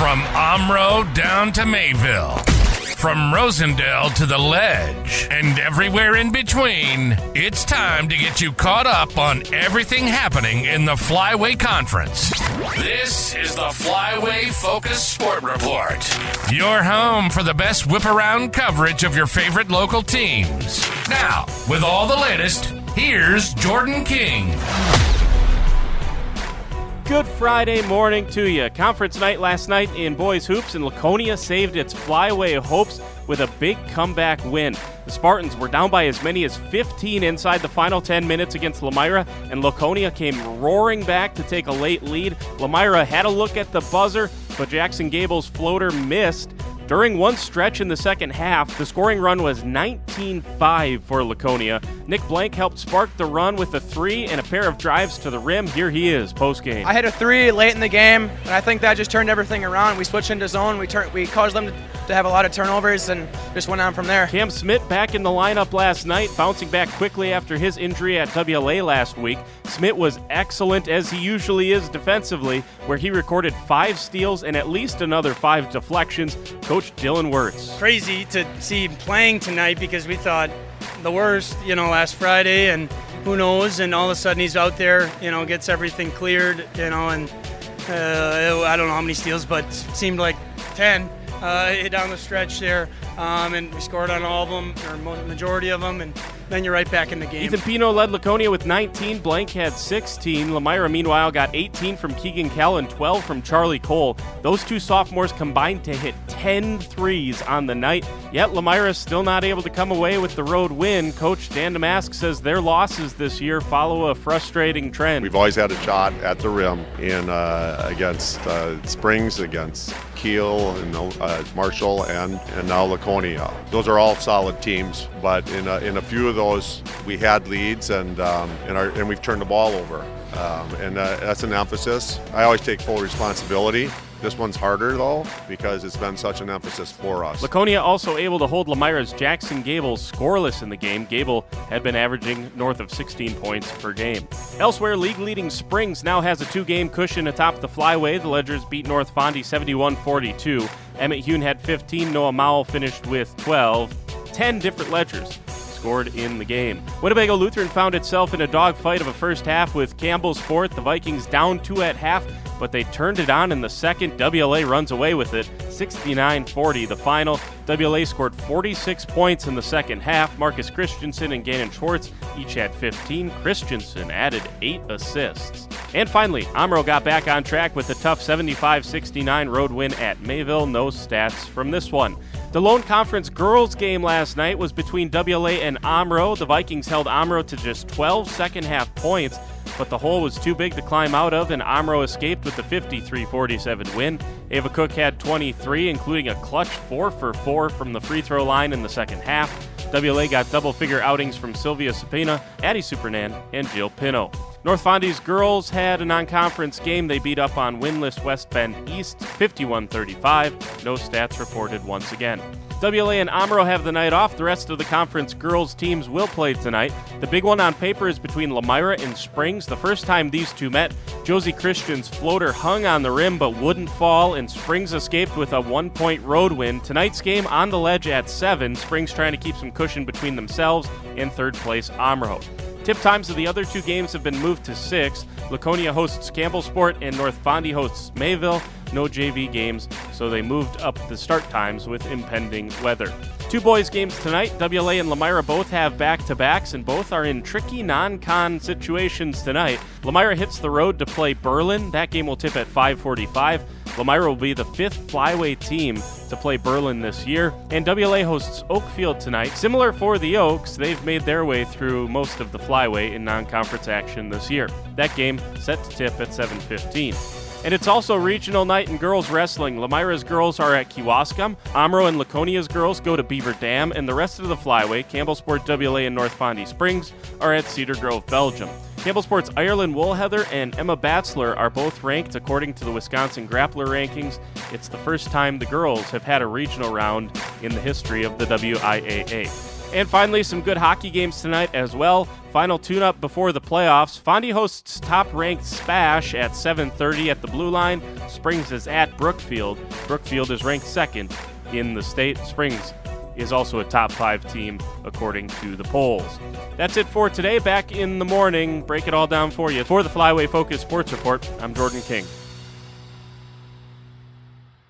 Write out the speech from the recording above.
From Omro down to Mayville, from Rosendale to the Ledge, and everywhere in between, it's time to get you caught up on everything happening in the Flyway Conference. This is the Flyway Focus Sport Report, your home for the best whip-around coverage of your favorite local teams. Now, with all the latest, here's Jordan King. Good Friday morning to you. Conference night last night in boys hoops, and Laconia saved its Flyway hopes with a big comeback win. The Spartans were down by as many as 15 inside the final 10 minutes against Lemira, and Laconia came roaring back to take a late lead. Lemira had a look at the buzzer, but Jackson Gable's floater missed. During one stretch in the second half, the scoring run was 19-5 for Laconia. Nick Blank helped spark the run with a three and a pair of drives to the rim. Here he is, post-game. I hit a three late in the game, and I think that just turned everything around. We switched into zone. We caused them to have a lot of turnovers and just went on from there. Cam Smith back in the lineup last night, bouncing back quickly after his injury at WLA last week. Smith was excellent, as he usually is defensively, where he recorded 5 steals and at least another 5 deflections. Coach Dylan Wirtz. Crazy to see him playing tonight because we thought the worst, last Friday, and who knows, and all of a sudden he's out there, gets everything cleared, and I don't know how many steals, but it seemed like 10 down the stretch there, and we scored on all of them, or majority of them, and then you're right back in the game. Ethan Pino led Laconia with 19. Blank had 16. Lemira, meanwhile, got 18 from Keegan Kell and 12 from Charlie Cole. Those two sophomores combined to hit 10 threes on the night. Yet Lemira is still not able to come away with the road win. Coach Dan Damask says their losses this year follow a frustrating trend. We've always had a shot at the rim in against Springs, against Kiel, and Marshall, and now Laconia. Those are all solid teams, but in a few of those we had leads, and we've turned the ball over, and that's an emphasis. I always take full responsibility. This one's harder, though, because it's been such an emphasis for us. Laconia also able to hold Lemira's Jackson Gable scoreless in the game. Gable had been averaging north of 16 points per game. Elsewhere, league-leading Springs now has a 2-game cushion atop the Flyway. The Ledgers beat North Fondy 71-42. Emmett Hune had 15. Noah Mowell finished with 12. 10 different Ledgers scored in the game. Winnebago Lutheran found itself in a dogfight of a first half with Campbell Sport. The Vikings down 2 at half, but they turned it on in the second. WLA runs away with it, 69-40 the final. WLA scored 46 points in the second half. Marcus Christensen and Gannon Schwartz each had 15. Christensen added 8 assists. And finally, Omro got back on track with a tough 75-69 road win at Mayville. No stats from this one. The Lone Conference girls game last night was between WLA and Omro. The Vikings held Omro to just 12 second-half points, but the hole was too big to climb out of, and Omro escaped with the 53-47 win. Ava Cook had 23, including a clutch 4 for 4 from the free throw line in the second half. WLA got double-figure outings from Sylvia Sapena, Addie Supernan, and Jill Pino. North Fondy's girls had a non-conference game. They beat up on winless West Bend East 51-35. No stats reported once again. WLA and Omro have the night off. The rest of the conference girls teams will play tonight. The big one on paper is between Lemira and Springs. The first time these two met, Josie Christian's floater hung on the rim but wouldn't fall, and Springs escaped with a 1-point road win. Tonight's game on the Ledge at 7. Springs trying to keep some cushion between themselves and third place Omro. Tip times of the other 2 games have been moved to 6. Laconia hosts Campbellsport and North Fondy hosts Mayville. No JV games, so they moved up the start times with impending weather. 2 boys games tonight. WLA and Lemira both have back-to-backs, and both are in tricky non-con situations tonight. Lemira hits the road to play Berlin. That game will tip at 5:45. Lemira will be the 5th Flyway team to play Berlin this year. And WLA hosts Oakfield tonight. Similar for the Oaks, they've made their way through most of the Flyway in non-conference action this year. That game set to tip at 7:15. And it's also regional night in girls wrestling. Lemira's girls are at Kewaskum. Omro and Laconia's girls go to Beaver Dam. And the rest of the Flyway, Campbellsport, WLA, and North Fondy Springs, are at Cedar Grove, Belgium. Campbellsport's Ireland Woolheather and Emma Batzler are both ranked according to the Wisconsin Grappler rankings. It's the first time the girls have had a regional round in the history of the WIAA. And finally, some good hockey games tonight as well. Final tune-up before the playoffs. Fondy hosts top-ranked Spash at 7:30 at the Blue Line. Springs is at Brookfield. Brookfield is ranked second in the state. Springs is also a top 5 team according to the polls. That's it for today. Back in the morning, break it all down for you. For the Flyway Focus Sports Report, I'm Jordan King.